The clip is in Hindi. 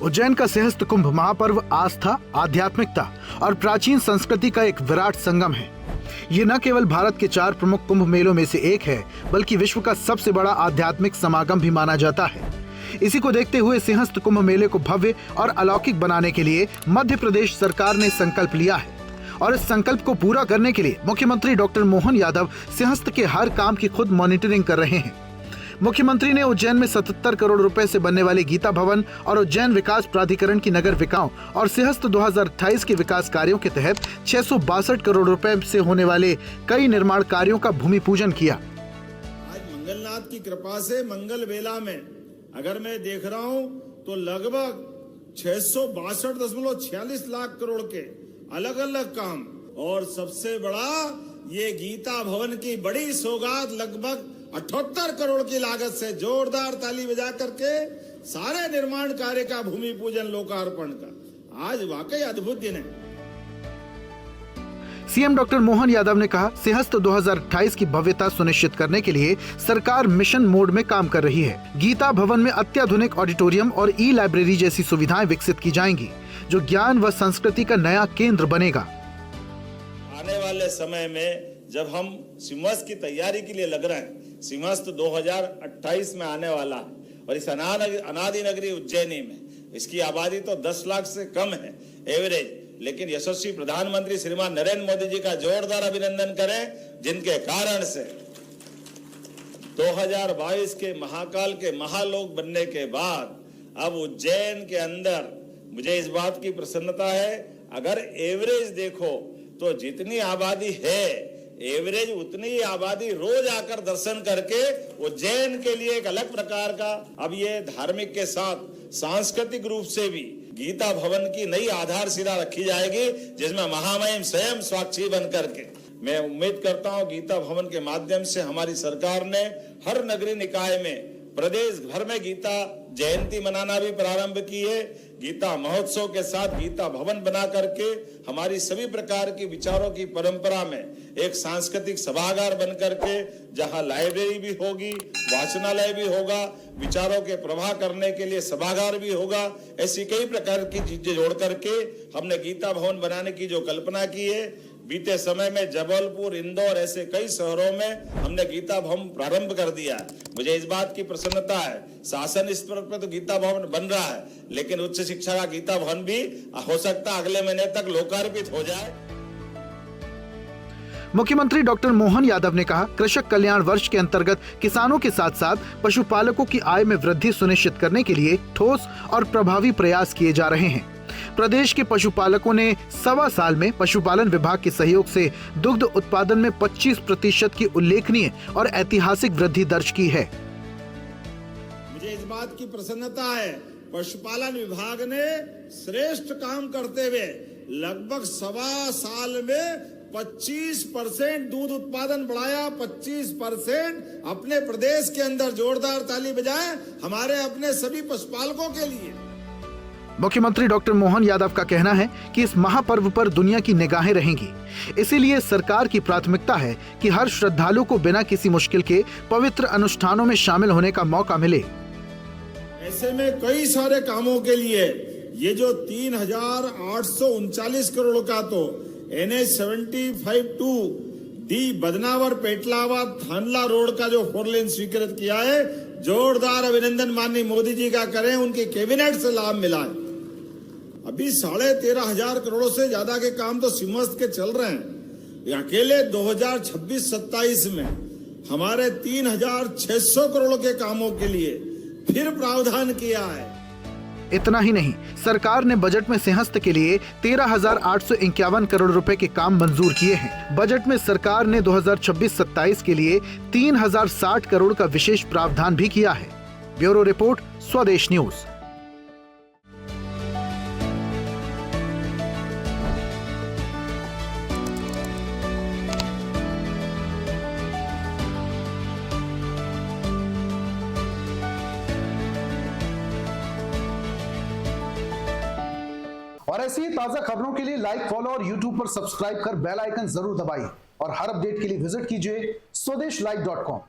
उज्जैन का सिंहस्थ कुंभ महापर्व आस्था, आध्यात्मिकता और प्राचीन संस्कृति का एक विराट संगम है। ये न केवल भारत के 4 प्रमुख कुंभ मेलों में से एक है, बल्कि विश्व का सबसे बड़ा आध्यात्मिक समागम भी माना जाता है। इसी को देखते हुए सिंहस्थ कुंभ मेले को भव्य और अलौकिक बनाने के लिए मध्य प्रदेश सरकार ने संकल्प लिया है और इस संकल्प को पूरा करने के लिए मुख्यमंत्री डॉक्टर मोहन यादव सिंहस्थ के हर काम की खुद मॉनिटरिंग कर रहे हैं। मुख्यमंत्री ने उज्जैन में 77 करोड़ रुपए से बनने वाले गीता भवन और उज्जैन विकास प्राधिकरण की नगर विकास और सिंहस्थ 2028 के विकास कार्यों के तहत 662 करोड़ रुपए से होने वाले कई निर्माण कार्यों का भूमि पूजन किया। आज मंगलनाथ की कृपा से मंगल बेला में अगर मैं देख रहा हूं तो लगभग 662.46 लाख करोड़ के अलग अलग काम, और सबसे बड़ा ये गीता भवन की बड़ी सौगात लगभग 78 करोड़ की लागत से जोरदार ताली बजा करके सारे निर्माण कार्य का भूमि पूजन लोकार्पण का आज वाकई अद्भुत दिन है। सीएम डॉक्टर मोहन यादव ने कहा, सिंहस्थ 2028 की भव्यता सुनिश्चित करने के लिए सरकार मिशन मोड में काम कर रही है। गीता भवन में अत्याधुनिक ऑडिटोरियम और ई लाइब्रेरी जैसी सुविधाएं विकसित की जाएंगी, जो ज्ञान व संस्कृति का नया केंद्र बनेगा। आने वाले समय में जब हम सिंहस्थ की तैयारी के लिए लग रहे हैं, सिंहस्थ 2028 में आने वाला है और इस अनादि नगरी उज्जैनी में इसकी आबादी तो 10 लाख से कम है एवरेज, लेकिन यशस्वी प्रधानमंत्री श्रीमान नरेंद्र मोदी जी का जोरदार अभिनंदन करें, जिनके कारण से 2022 के महाकाल के महालोक बनने के बाद अब उज्जैन के अंदर मुझे इस बात की प्रसन्नता है, अगर एवरेज देखो तो जितनी आबादी है एवरेज उतनी ही आबादी रोज आकर दर्शन करके उज्जैन के लिए एक अलग प्रकार का अब ये धार्मिक के साथ सांस्कृतिक रूप से भी गीता भवन की नई आधारशिला रखी जाएगी, जिसमें महामहिम स्वयं साक्षी बन करके मैं उम्मीद करता हूं गीता भवन के माध्यम से हमारी सरकार ने हर नगरीय निकाय में प्रदेश भर में गीता जयंती मनाना भी प्रारंभ की है। गीता महोत्सव के साथ गीता भवन बना करके हमारी सभी प्रकार की विचारों की परंपरा में एक सांस्कृतिक सभागार बन करके जहां लाइब्रेरी भी होगी, वाचनालय भी होगा, विचारों के प्रवाह करने के लिए सभागार भी होगा, ऐसी कई प्रकार की चीजें जोड़ करके हमने गीता भवन बनाने की जो कल्पना की है। बीते समय में जबलपुर, इंदौर ऐसे कई शहरों में हमने गीता भवन प्रारंभ कर दिया है। मुझे इस बात की प्रसन्नता है, शासन स्तर पर तो गीता भवन बन रहा है, लेकिन उच्च शिक्षा का गीता भवन भी हो सकता अगले महीने तक लोकार्पित हो जाए। मुख्यमंत्री डॉक्टर मोहन यादव ने कहा, कृषक कल्याण वर्ष के अंतर्गत किसानों के साथ साथ पशुपालकों की आय में वृद्धि सुनिश्चित करने के लिए ठोस और प्रभावी प्रयास किए जा रहे हैं। प्रदेश के पशुपालकों ने 1.25 साल में पशुपालन विभाग के सहयोग से दुग्ध उत्पादन में 25% की उल्लेखनीय और ऐतिहासिक वृद्धि दर्ज की है। मुझे इस बात की प्रसन्नता है, पशुपालन विभाग ने श्रेष्ठ काम करते हुए लगभग 1.25 साल में 25% दूध उत्पादन बढ़ाया, 25% अपने प्रदेश के अंदर। जोरदार ताली बजाएं हमारे अपने सभी पशुपालकों के लिए। मुख्यमंत्री डॉक्टर मोहन यादव का कहना है कि इस महापर्व पर दुनिया की निगाहें रहेंगी, इसीलिए सरकार की प्राथमिकता है कि हर श्रद्धालु को बिना किसी मुश्किल के पवित्र अनुष्ठानों में शामिल होने का मौका मिले। ऐसे में कई सारे कामों के लिए ये जो 3,839 करोड़ का तो NH 75/2 डी बदनावर पेटलावा थानला रोड का जो 4 लेन स्वीकृत किया है, जोरदार अभिनंदन माननीय मोदी जी का करें, उनकी कैबिनेट से लाभ मिला है। अभी 13,500 करोड़ से ज्यादा के काम तो सिंहस्थ के चल रहे हैं। अकेले 2026-27 में हमारे 3,600 करोड़ के कामों के लिए फिर प्रावधान किया है। इतना ही नहीं, सरकार ने बजट में सिंहस्थ के लिए 13,851 करोड़ रुपए के काम मंजूर किए हैं। बजट में सरकार ने 2026-27 के लिए 3,060 करोड़ का विशेष प्रावधान भी किया है। ब्यूरो रिपोर्ट, स्वदेश न्यूज। और ऐसी ही ताजा खबरों के लिए लाइक, फॉलो और यूट्यूब पर सब्सक्राइब कर बेल आइकन जरूर दबाइए और हर अपडेट के लिए विजिट कीजिए स्वदेशलाइव.com।